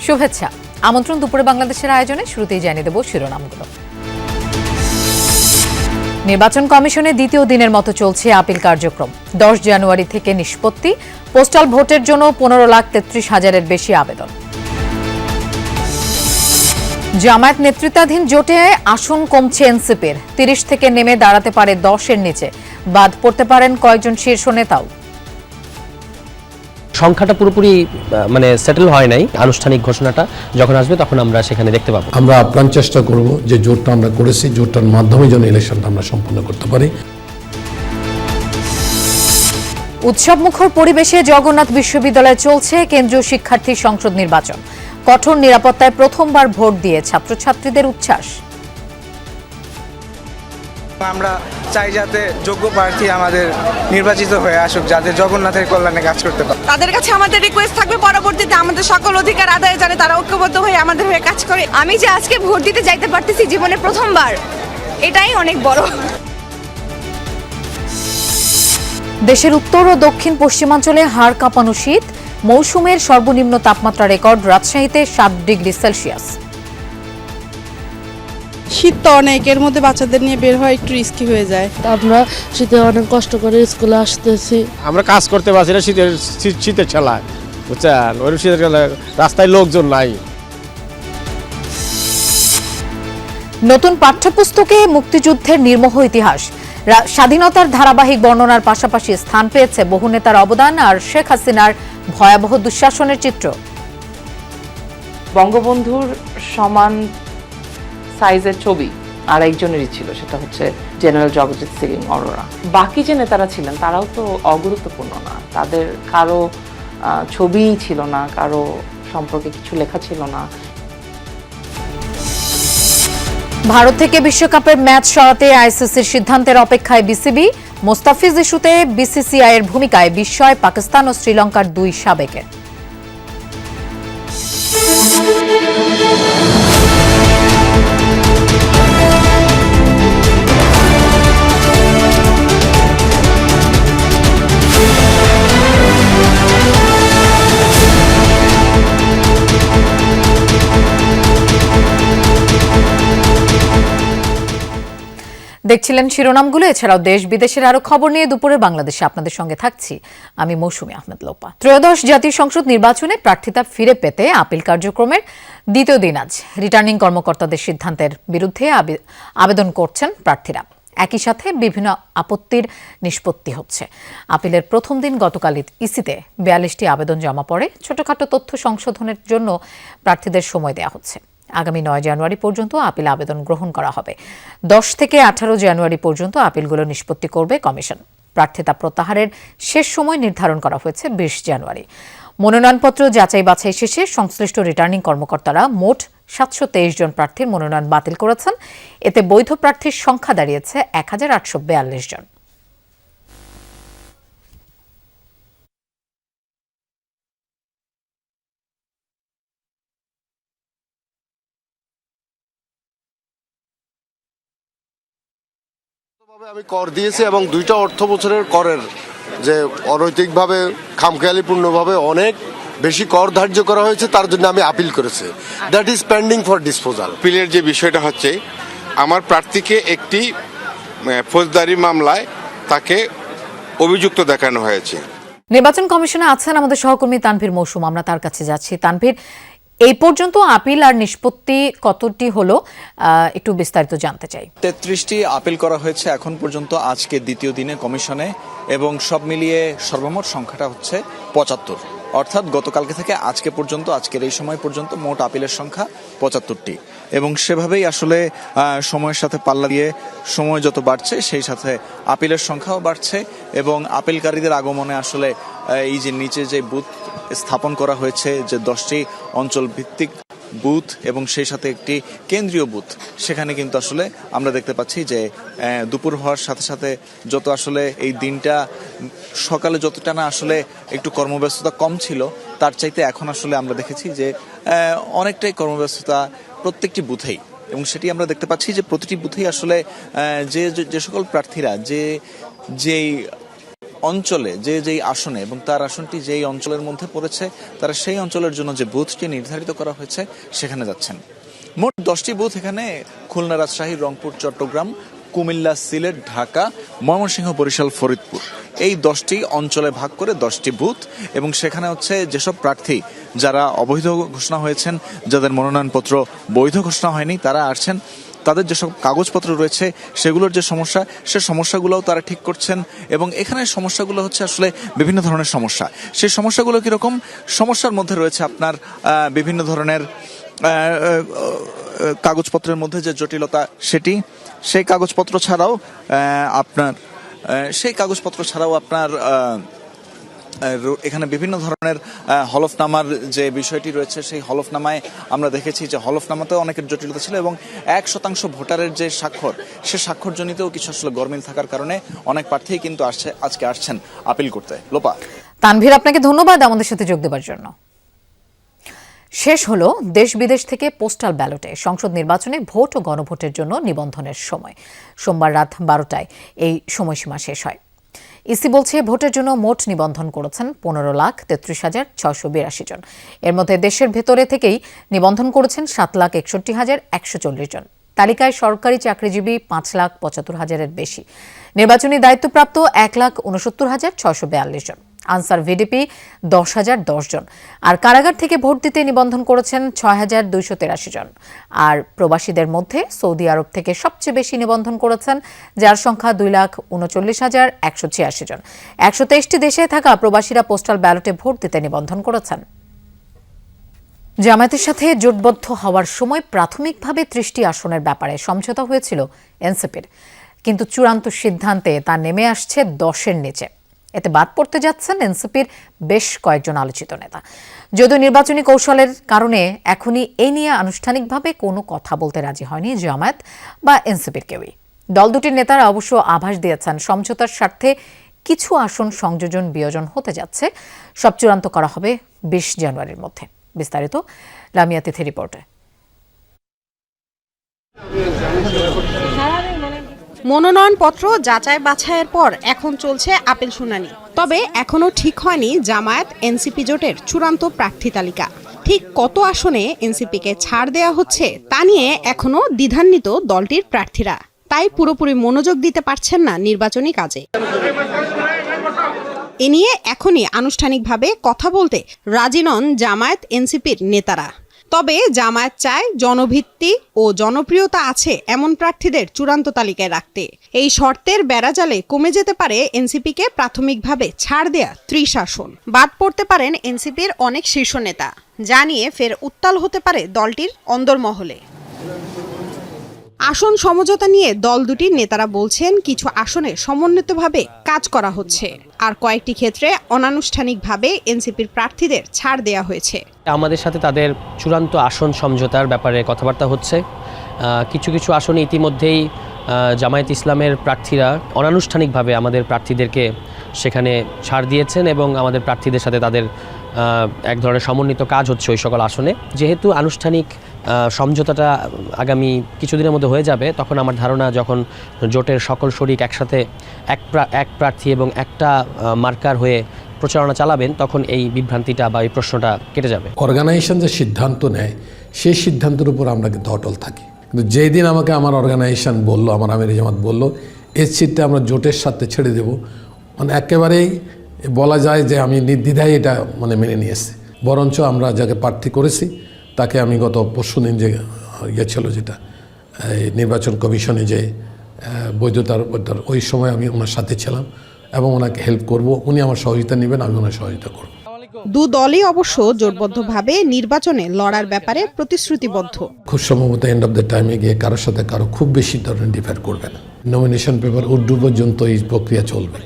শুভেচ্ছা। আমন্ত্রণ দুপুরে বাংলাদেশের আয়োজনে। শুরুতেই জানিয়ে দেব শিরোনামগুলো। নির্বাচন কমিশনে দ্বিতীয় দিনের মতো চলছে আপিল কার্যক্রম। 10 জানুয়ারি থেকে নিষ্পত্তি। পোস্টাল ভোটের জন্য 15,33,000-এর বেশি আবেদন। জামায়াত নেতৃত্বাধীন জোটে আসন কমছে এনসিপির। 30 থেকে নেমে দাঁড়াতে পারে 10-এর নিচে। বাদ পড়তে পারেন কয়েকজন শীর্ষ নেতাও। সংখ্যাটা পুরোপুরি সেটেল হয় নাই। আনুষ্ঠানিক ঘোষণাটা যখন আসবে তখন আমরা সেখানে দেখতে পাবো। আমরা আপ্রাণ চেষ্টা করব যে জোটটা আমরা করেছি, জোটটার মাধ্যমে যেন ইলেকশনটা আমরা সম্পন্ন করতে পারি। উৎসবমুখর পরিবেশে জগন্নাথ বিশ্ববিদ্যালয়ে চলছে কেন্দ্রীয় শিক্ষার্থী সংসদ নির্বাচন। কঠোর নিরাপত্তায় প্রথমবার ভোট দিয়ে ছাত্রছাত্রীদের উচ্ছ্বাস। আমরা চাই যাতে যোগ্য প্রার্থী আমাদের নির্বাচিত হয়ে আসুক, যাতে জগন্নাথের কল্যাণে কাজ করতে পারে। তাদের কাছে আমাদের রিকোয়েস্ট থাকবে পরবর্তীতে আমাদের সকল অধিকার আদায়ে জানে তারা ঐক্যবদ্ধ হয়ে আমাদের হয়ে কাজ করে। আমি যে আজকে ভোট দিতে যাইতে পারতেছি জীবনে প্রথমবার, এটাই অনেক বড়। দেশের উত্তর ও দক্ষিণ পশ্চিমাঞ্চলে হাড় কাঁপানো শীত। মৌসুমের সর্বনিম্ন তাপমাত্রা রেকর্ড রাজশাহীতে 7 ডিগ্রি সেলসিয়াস। শীত তো অনেক, এর মধ্যে বাচ্চাদের নিয়ে বের হওয়া একটু রিস্কি হয়ে যায়। আমরা শীতে অনেক কষ্ট করে স্কুলে আসতেছি। আমরা কাজ করতে পারছি না শীতের ছেলায়, বুঝছেন? ওই শীতের রাস্তায় লোকজন নাই। নতুন পাঠ্যপুস্তকে মুক্তিযুদ্ধের নির্মোহ ইতিহাস। স্বাধীনতার ধারাবাহিক বর্ণনার পাশাপাশি স্থান পেয়েছে বহু নেতার অবদান আর শেখ হাসিনার ভয়াবহ দুঃশাসনের চিত্র। বঙ্গবন্ধুর সমান সাইজের ছবি আর একজনেরই ছিল, সেটা হচ্ছে জেনারেল জগজিৎ সিং অরোরা। বাকি যে নেতারা ছিলেন তারাও তো অগুরুত্বপূর্ণ না, তাদের কারো ছবিই ছিল না, কারো সম্পর্কে কিছু লেখা ছিল না। ভারত থেকে বিশ্বকাপের ম্যাচ সরাতে আইসিসির সিদ্ধান্তের অপেক্ষায় বিসিবি। মোস্তাফিজ ইস্যুতে বিসিসিআই এর ভূমিকায় বিস্ময় পাকিস্তান ও শ্রীলঙ্কার 2 সাবেকের। দেখছিলেন শিরোনামগুলো। এছাড়াও দেশ বিদেশের আরো খবর নিয়ে দুপুরে বাংলাদেশে আপনাদের সঙ্গে থাকছি আমি মৌসুমী আহমেদ লোপা। ত্রয়োদশ জাতীয় সংসদ নির্বাচনে প্রার্থিতা ফিরে পেতে আপিল কার্যক্রমের দ্বিতীয় দিন আজ। রিটার্নিং কর্মকর্তাদের সিদ্ধান্তের বিরুদ্ধে আবেদন করছেন প্রার্থীরা। একই সাথে বিভিন্ন আপত্তির নিষ্পত্তি হচ্ছে। আপিলের প্রথম দিন গতকাল ইসিতে 42টি আবেদন জমা পড়ে। ছোটখাটো তথ্য সংশোধনের জন্য প্রার্থীদের সময় দেওয়া হচ্ছে। আগামী 9 জানুয়ারি পর্যন্ত আপিল আবেদন গ্রহণ করা হবে। 10 থেকে 18 জানুয়ারি পর্যন্ত আপিলগুলো নিষ্পত্তি করবে কমিশন। প্রার্থিতা প্রত্যাহারের শেষ সময় নির্ধারণ করা হয়েছে 20 জানুয়ারি। মনোনয়নপত্র যাচাই বাছাই শেষে সংশ্লিষ্ট রিটার্নিং কর্মকর্তারা মোট 723 জন প্রার্থীর মনোনয়ন বাতিল করেছেন। এতে বৈধ প্রার্থীর সংখ্যা দাঁড়িয়েছে 1842 জন। আমি কর দিয়েছি এবং 2টা অর্থ বছরের করের যে অনৈতিকভাবে খামখেয়ালিপূর্ণভাবে অনেক বেশি কর ধার্য করা হয়েছে, তার জন্য আমি আপিল করেছি। That is pending for disposal. আপিলের যে বিষয়টা হচ্ছে, আমার প্রার্থীকে একটি ফৌজদারি মামলায় তাকে অভিযুক্ত দেখানো হয়েছে। নির্বাচন কমিশনে আছেন আমাদের সহকর্মী তানভীর মৌসুম। আমরা তার কাছে যাচ্ছি। তানভীর, এই পর্যন্ত আপিল আর নিষ্পত্তি কতটি হলো একটু বিস্তারিত জানতে চাই। 33টি আপিল করা হয়েছে এখন পর্যন্ত আজকে দ্বিতীয় দিনে কমিশনে, এবং সব মিলিয়ে সর্বমোট সংখ্যাটা হচ্ছে 75। অর্থাৎ গতকালকে থেকে আজকে পর্যন্ত, আজকের এই সময় পর্যন্ত মোট আপিলের সংখ্যা 75টি। এবং সেভাবেই আসলে সময়ের সাথে পাল্লা দিয়ে সময় যত বাড়ছে সেই সাথে আপিলের সংখ্যাও বাড়ছে, এবং আপিলকারীদের আগমনে আসলে এই যে নিচে যে বুথ স্থাপন করা হয়েছে, যে 10টি অঞ্চল ভিত্তিক বুথ এবং সেই সাথে একটি কেন্দ্রীয় বুথ, সেখানে কিন্তু আসলে আমরা দেখতে পাচ্ছি যে দুপুর হওয়ার সাথে সাথে যত আসলে এই দিনটা সকালে যতটা না আসলে একটু কর্মব্যস্ততা কম ছিল, তার চাইতে এখন আসলে আমরা দেখেছি যে অনেকটাই কর্মব্যস্ততা প্রত্যেকটি বুথেই। এবং সেটি আমরা দেখতে পাচ্ছি যে প্রতিটি বুথেই আসলে যে সকল প্রার্থীরা যেই অঞ্চলে যেই আসনে এবং তার আসনটি যেই অঞ্চলের মধ্যে পড়েছে তারা সেই অঞ্চলের জন্য যে বুথটি নির্ধারিত করা হয়েছে সেখানে যাচ্ছেন। মোট 10টি বুথ এখানে খুলনা, রাজশাহী, রংপুর, চট্টগ্রাম, কুমিল্লা, সিলেট, ঢাকা, ময়মনসিংহ, বরিশাল, ফরিদপুর, এই 10টি অঞ্চলে ভাগ করে 10টি বুথ। এবং সেখানে হচ্ছে যেসব প্রার্থী যারা অবৈধ ঘোষণা হয়েছেন, যাদের মনোনয়নপত্র বৈধ ঘোষণা হয়নি, তারা আসছেন, তাদের যেসব কাগজপত্র রয়েছে সেগুলোর যে সমস্যা, সে সমস্যাগুলোও তারা ঠিক করছেন। এবং এখানে সমস্যাগুলো হচ্ছে আসলে বিভিন্ন ধরনের সমস্যা। সেই সমস্যাগুলো কীরকম? সমস্যার মধ্যে রয়েছে আপনার বিভিন্ন ধরনের কাগজপত্রের মধ্যে যে জটিলতা, সেই কাগজপত্র ছাড়াও আপনার এখানে বিভিন্ন ধরনের হলফনামার যে বিষয়টি রয়েছে, সেই হলফনামায় আমরা দেখেছি যে হলফনামাতেও অনেকের জটিলতা ছিল এবং 1% ভোটারের যে স্বাক্ষর, সে স্বাক্ষরজনিতও কিছু আসলে গরমিল থাকার কারণে অনেক প্রার্থীই কিন্তু আজকে আসছেন আপিল করতে। লোপা। তানভীর, আপনাকে ধন্যবাদ আমাদের সাথে যোগ দেওয়ার জন্য। শেষ হলো দেশ বিদেশ থেকে পোস্টাল ব্যালটে সংসদ নির্বাচনে ভোট ও গণভোটের জন্য নিবন্ধনের সময়। সোমবার রাত 12টায় এই সময়সীমা শেষ হয়। ইসি বলছে ভোটের জন্য মোট নিবন্ধন করেছেন 15,33,682 জন। এর মধ্যে দেশের ভেতরে থেকেই নিবন্ধন করেছেন 7,61,140 জন। তালিকায় সরকারি চাকরিজীবী 5,75,000-এর বেশি। নির্বাচনী দায়িত্বপ্রাপ্ত 1,69,642 জন। আনসার ভিডিপি 10,010 জন। আর কারাগার থেকে ভোট দিতে নিবন্ধন করেছেন 6,283 জন। আর প্রবাসীদের মধ্যে সৌদি আরব থেকে সবচেয়ে বেশি নিবন্ধন করেছেন, যার সংখ্যা 2,39,186 জন। 123টি দেশে থাকা প্রবাসীরা পোস্টাল ব্যালটে ভোট দিতে নিবন্ধন করেছেন। জামায়াতের সাথে জোটবদ্ধ হওয়ার সময় প্রাথমিকভাবে 30টি আসনের ব্যাপারে সমঝোতা হয়েছিল এনসিপির, কিন্তু চূড়ান্ত সিদ্ধান্তে তা নেমে আসছে 10-এর নিচে। এতে বাদ পড়তে যাচ্ছেন এনসিপির বেশ কয়েকজন আলোচিত নেতা। যদিও নির্বাচনী কৌশলের কারণে এখনই এই নিয়ে আনুষ্ঠানিকভাবে কোনো কথা বলতে রাজি হয়নি জামায়াত বা এনসিপির কেউই। দল দুটির নেতারা অবশ্য আভাস দিয়েছেন সমঝোতার স্বার্থে কিছু আসন সংযোজন বিয়োজন হতে যাচ্ছে। সব চূড়ান্ত করা হবে 20 জানুয়ারির মধ্যে। বিস্তারিত লামিয়া তিথি রিপোর্টে। মনোনয়নপত্র যাচাই বাছাইয়ের পর এখন চলছে আপিল শুনানি। তবে এখনো ঠিক হয়নি জামায়াত এনসিপি জোটের চূড়ান্ত প্রার্থী তালিকা। ঠিক কত আসনে এনসিপিকে ছাড় দেয়া হচ্ছে তা নিয়ে এখনো দ্বিধান্বিত দলটির প্রার্থীরা, তাই পুরোপুরি মনোযোগ দিতে পারছেন না নির্বাচনী কাজে। এ নিয়ে এখনই আনুষ্ঠানিকভাবে কথা বলতে রাজি নন জামায়াত এনসিপির নেতারা। তবে জামায়াত চায় জনভিত্তি ও জনপ্রিয়তা আছে এমন প্রার্থীদের চূড়ান্ত তালিকায় রাখতে। এই শর্তের বেড়াজালে কমে যেতে পারে এনসিপিকে প্রাথমিকভাবে ছাড় দেয়া 30 আসন। বাদ পড়তে পারেন এনসিপির অনেক শীর্ষ নেতা, যা নিয়ে ফের উত্তাল হতে পারে দলটির অন্দরমহলে। আসন সমঝোতা নিয়ে দল দুটির নেতারা বলছেন কিছু আসনে সমন্বিতভাবে কাজ করা হচ্ছে, আর কয়েকটি ক্ষেত্রে অনানুষ্ঠানিকভাবে এনসিপির প্রার্থীদের ছাড় দেয়া হয়েছে। আমাদের সাথে তাদের চূড়ান্ত আসন সমঝোতার ব্যাপারে কথাবার্তা হচ্ছে। কিছু কিছু আসনে ইতিমধ্যেই জামায়াত ইসলামের প্রার্থীরা অনানুষ্ঠানিকভাবে আমাদের প্রার্থীদেরকে সেখানে ছাড় দিয়েছেন এবং আমাদের প্রার্থীদের সাথে তাদের এক ধরনের সমন্বিত কাজ হচ্ছে ওই সকল আসনে। যেহেতু আনুষ্ঠানিক সমঝোতাটা আগামী কিছুদিনের মধ্যে হয়ে যাবে, তখন আমার ধারণা যখন জোটের সকল শরিক একসাথে এক প্রার্থী এবং একটা মার্কার হয়ে প্রচারণা চালাবেন, তখন এই বিভ্রান্তিটা বা এই প্রশ্নটা কেটে যাবে। অর্গানাইজেশন যে সিদ্ধান্ত নেয় সেই সিদ্ধান্তের উপর আমরা কিন্তু অটল থাকি। কিন্তু যেই দিন আমাকে আমার অর্গানাইজেশন বললো, আমার আমির জামাত বললো এই সিটটা আমরা জোটের সাথে ছেড়ে দেব, মানে একেবারেই বলা যায় যে আমি নির্দ্বিধায় এটা মেনে নিয়েছি। বরঞ্চ আমরা যাকে প্রার্থী করেছি তাকে আমি গত পরশুদিন যে ছিল যেটা নির্বাচন কমিশনে যে বৈধতার ওই সময় আমি ওনার সাথে ছিলাম এবং ওনাকে হেল্প করব, উনি আমার সহযোগিতা নেবেন, আমি ওনার সহযোগিতা করব। দু দলই অবশ্য জোটবদ্ধভাবে নির্বাচনে লড়ার ব্যাপারে প্রতিশ্রুতিবদ্ধ। খুব সম্ভবত এন্ড অফ দ্য টাইমে গিয়ে কারোর সাথে কারো খুব বেশি ধরনের ডিফার করবে না। নমিনেশন পেপার উর্দু পর্যন্ত এই প্রক্রিয়া চলবে।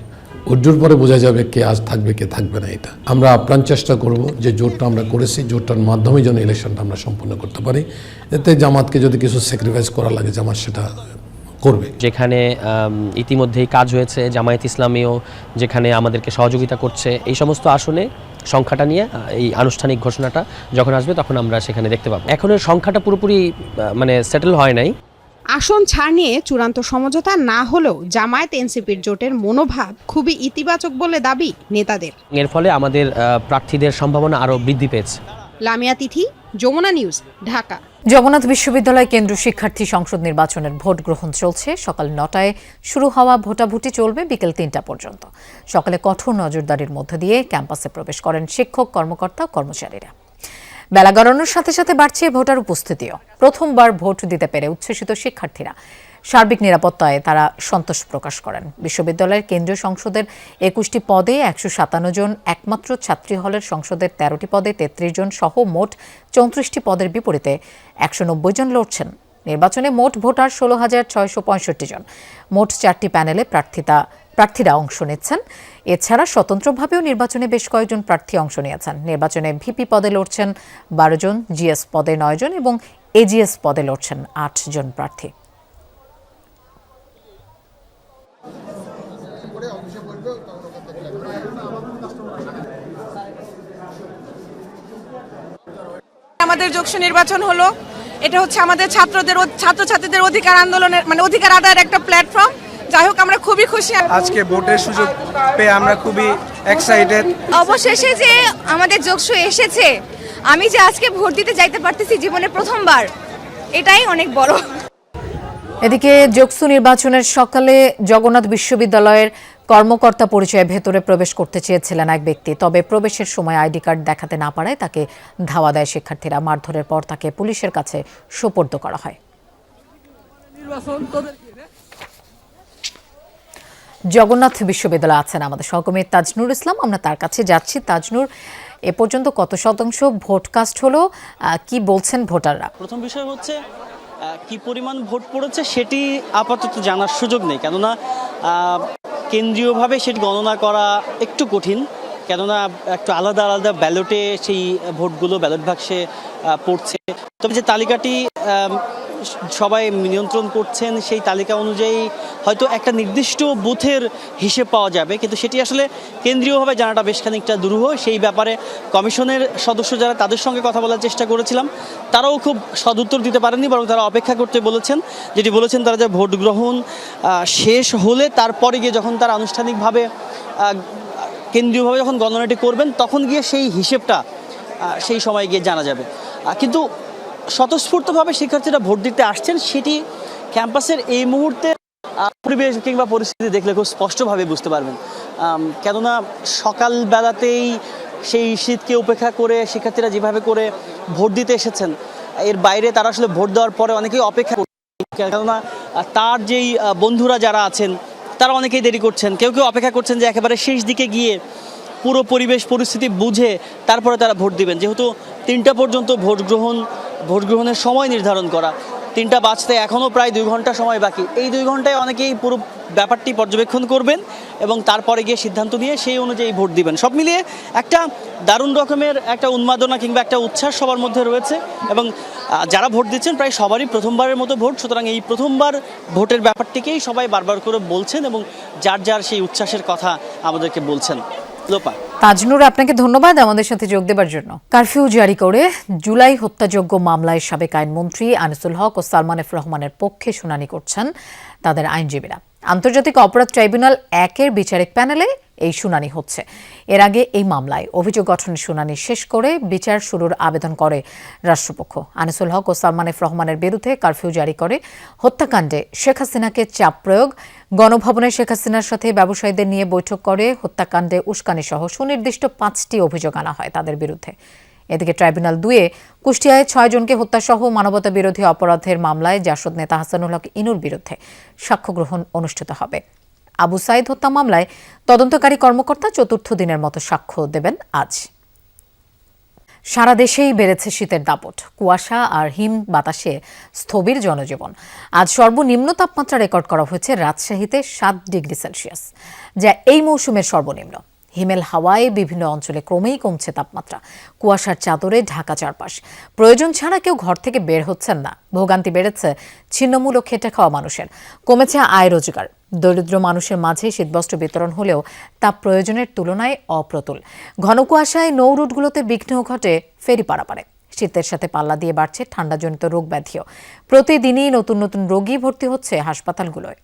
উর্দুর পরে বোঝা যাবে কে আজ থাকবে কে থাকবে না। এটা আমরা আপ্রাণ চেষ্টা করব যে জোটটা আমরা করেছি, জোটটার মাধ্যমে যেন ইলেকশনটা আমরা সম্পন্ন করতে পারি। এতে জামাতকে যদি কিছু স্যাক্রিফাইস করা লাগে জামাত সেটা করবে। যেখানে ইতিমধ্যেই কাজ হয়েছে, জামায়াত ইসলামীও যেখানে আমাদেরকে সহযোগিতা করছে, এই সমস্ত আসনে সংখ্যাটা নিয়ে এই আনুষ্ঠানিক ঘোষণাটা যখন আসবে তখন আমরা সেখানে দেখতে পাবো। এখন এর সংখ্যাটা পুরোপুরি সেটেল হয় নাই। আসন ছাড় নিয়ে চূড়ান্ত সমঝোতা না হলেও জামায়াত এনসিপির জোটের মনোভাব খুবই ইতিবাচক বলে দাবি নেতাদের। এর ফলে আমাদের প্রার্থীদের সম্ভাবনা আরও বৃদ্ধি পেয়েছে। লামিয়া তিথি, যমুনা নিউজ, ঢাকা। জগন্নাথ বিশ্ববিদ্যালয় কেন্দ্রীয় শিক্ষার্থী সংসদ নির্বাচনের ভোট গ্রহণ চলছে। সকাল 9টায় শুরু হওয়া ভোটাভুটি চলবে বিকেল 3টা পর্যন্ত। সকালে কঠোর নজরদারির মধ্য দিয়ে ক্যাম্পাসে প্রবেশ করেন শিক্ষক, কর্মকর্তা, কর্মচারীরা। বেলা গড়ানোর সাথে সাথে বাড়ছে ভোটার উপস্থিতিও। প্রথমবার ভোট দিতে পেরে উচ্ছ্বসিত শিক্ষার্থীরা। সার্বিক নিরাপত্তায় তারা সন্তোষ প্রকাশ করেন। বিশ্ববিদ্যালয়ের কেন্দ্রীয় সংসদের 21টি পদে 157 জন, একমাত্র ছাত্রী হলের সংসদের 13টি পদে 33 জন সহ মোট 34টি পদের বিপরীতে 190 জন লড়ছেন। নির্বাচনে মোট ভোটার 16,665 জন। মোট 4টি প্যানেলে প্রার্থীরা অংশ নিচ্ছেন। এছাড়া স্বতন্ত্রভাবেও নির্বাচনে বেশ কয়েকজন প্রার্থী অংশ নিয়েছেন। নির্বাচনে ভিপি পদে লড়ছেন 12 জন, জিএস পদে 9 জন এবং এজিএস পদে লড়ছেন 8 জন প্রার্থী। আমাদের যোগসু নির্বাচন হলো, এটা হচ্ছে আমাদের ছাত্রছাত্রীদের অধিকার আন্দোলনের অধিকার আদায়ের একটা প্ল্যাটফর্ম। যাই হোক, আমরা খুবই খুশি আজকে ভোটের সুযোগ পেয়ে, আমরা খুবই এক্সাইটেড। অবশেষে যে আমাদের যোগসু এসেছে, আমি যে আজকে ভোট দিতে যাইতে পারতেছি জীবনে প্রথমবার, এটাই অনেক বড়। এদিকে যোগসু নির্বাচনের সকালে জগন্নাথ বিশ্ববিদ্যালয়ের কর্মকর্তা পরিচয়ে ভেতরে প্রবেশ করতে চেয়েছিলেন এক ব্যক্তি। তবে প্রবেশের সময় আইডি কার্ড দেখাতে না পারায় তাকে ধাওয়া দেয় শিক্ষার্থীরা। মারধরের পর তাকে পুলিশের কাছে সোপর্দ করা হয়। জগন্নাথ বিশ্ববিদ্যালয়ে আছেন আমাদের সহকর্মী তাজনুর ইসলাম, আমরা তার কাছে যাচ্ছি। তাজনুর, এ পর্যন্ত কত শতাংশ ভোট কাস্ট হলো, কি বলছেন ভোটাররা? প্রথম বিষয় হচ্ছে কি পরিমাণ ভোট পড়েছে সেটি আপাতত জানার সুযোগ নেই, কেননা কেন্দ্রীয়ভাবে সেটি গণনা করা একটু কঠিন, কেননা একটু আলাদা আলাদা ব্যালটে সেই ভোটগুলো ব্যালট বাক্সে পড়ছে। তবে যে তালিকাটি সবাই নিয়ন্ত্রণ করছেন, সেই তালিকা অনুযায়ী হয়তো একটা নির্দিষ্ট বুথের হিসেব পাওয়া যাবে, কিন্তু সেটি আসলে কেন্দ্রীয়ভাবে জানাটা বেশ খানিকটা দুরূহ। সেই ব্যাপারে কমিশনের সদস্য যারা, তাদের সঙ্গে কথা বলার চেষ্টা করেছিলাম, তারাও খুব সদুত্তর দিতে পারেননি, বরং তারা অপেক্ষা করতে বলেছেন। যেটি বলেছেন তারা, যে ভোট গ্রহণ শেষ হলে তারপরে গিয়ে যখন তারা আনুষ্ঠানিকভাবে কেন্দ্রীয়ভাবে যখন গণনাটি করবেন, তখন গিয়ে সেই হিসেবটা সেই সময় গিয়ে জানা যাবে। কিন্তু স্বতঃস্ফূর্তভাবে শিক্ষার্থীরা ভোট দিতে আসছেন, সেটি ক্যাম্পাসের এই মুহূর্তে পরিবেশ কিংবা পরিস্থিতি দেখলে খুব স্পষ্টভাবে বুঝতে পারবেন। কেননা সকালবেলাতেই সেই শীতকে উপেক্ষা করে শিক্ষার্থীরা যেভাবে করে ভোট দিতে এসেছেন, এর বাইরে তারা আসলে ভোট দেওয়ার পরে অনেকেই অপেক্ষা করছেন, কেননা তার যেই বন্ধুরা যারা আছেন তারা অনেকেই দেরি করছেন। কেউ কেউ অপেক্ষা করছেন যে একেবারে শেষ দিকে গিয়ে পুরো পরিবেশ পরিস্থিতি বুঝে তারপরে তারা ভোট দিবেন। যেহেতু 3টা পর্যন্ত ভোট গ্রহণের সময় নির্ধারণ করা, 3টা বাজতে এখনও প্রায় 2 ঘন্টা সময় বাকি। এই 2 ঘন্টায় অনেকেই পুরো ব্যাপারটি পর্যবেক্ষণ করবেন এবং তারপরে গিয়ে সিদ্ধান্ত নিয়ে সেই অনুযায়ী ভোট দিবেন। সব মিলিয়ে একটা দারুণ রকমের একটা উন্মাদনা কিংবা একটা উচ্ছ্বাস সবার মধ্যে রয়েছে এবং যারা ভোট দিচ্ছেন প্রায় সবারই প্রথমবারের মতো ভোট। সুতরাং এই প্রথমবার ভোটের ব্যাপারটিকেই সবাই বারবার করে বলছেন এবং যার যার সেই উচ্ছ্বাসের কথা আমাদেরকে বলছেন। লোপা। তাজনুর, আপনাকে ধন্যবাদ আমাদের সাথে যোগ দেবার জন্য। কারফিউ জারি করে জুলাই হত্যাযজ্ঞ মামলায় সাবেক আইনমন্ত্রী আনিসুল হক ও সালমান এফ রহমানের পক্ষে শুনানি করছেন তাদের আইনজীবীরা। আন্তর্জাতিক অপরাধ ট্রাইব্যুনাল 1-এর বিচারিক প্যানেলে এই শুনানি হচ্ছে। এর আগে এই মামলায় অভিযোগ গঠনের শুনানি শেষ করে বিচার শুরুর আবেদন করে রাষ্ট্রপক্ষ। আনিসুল হক ও সালমান এফ রহমানের বিরুদ্ধে কারফিউ জারি করে হত্যাকাণ্ডে শেখ হাসিনাকে চাপ প্রয়োগ, গণভবনে শেখ হাসিনার সাথে ব্যবসায়ীদের নিয়ে বৈঠক করে হত্যাকাণ্ডে উস্কানি সহ সুনির্দিষ্ট 5টি অভিযোগ আনা হয় তাদের বিরুদ্ধে। এদিকে ট্রাইব্যুনাল 2-এ কুষ্টিয়ায় 6 জনকে হত্যাসহ মানবতা বিরোধী অপরাধের মামলায় জাসদ নেতা হাসানুল হক ইনুর বিরুদ্ধে সাক্ষ্য গ্রহণ অনুষ্ঠিত হবে। আবু সাইদ হত্যা মামলায় তদন্তকারী কর্মকর্তা 4র্থ দিনের মতো সাক্ষ্য দেবেন আজ। সারা দেশেই বেড়েছে শীতের দাপট, কুয়াশা আর হিম বাতাসে স্থবির জনজীবন। আজ সর্বনিম্ন তাপমাত্রা রেকর্ড করা হয়েছে রাজশাহীতে 7 ডিগ্রি সেলসিয়াস, যা এই মৌসুমের সর্বনিম্ন। হিমেল হাওয়ায় বিভিন্ন অঞ্চলে ক্রমেই কমছে তাপমাত্রা। কুয়াশার চাদরে ঢাকা চারপাশ। প্রয়োজন ছাড়া কেউ ঘর থেকে বের হচ্ছেন না। ভোগান্তি বেড়েছে ছিন্নমূল ও খেটে খাওয়া মানুষের। কমেছে আয় রোজগার। দরিদ্র মানুষের মাঝে শীতবস্ত্র বিতরণ হলেও তা প্রয়োজনের তুলনায় অপ্রতুল। ঘন কুয়াশায় নৌ রুটগুলোতে বিঘ্ন ঘটে ফেরি পারাপারে। শীতের সাথে পাল্লা দিয়ে বাড়ছে ঠান্ডাজনিত রোগ ব্যাধিও। প্রতিদিনই নতুন নতুন রোগী ভর্তি হচ্ছে হাসপাতালগুলোয়।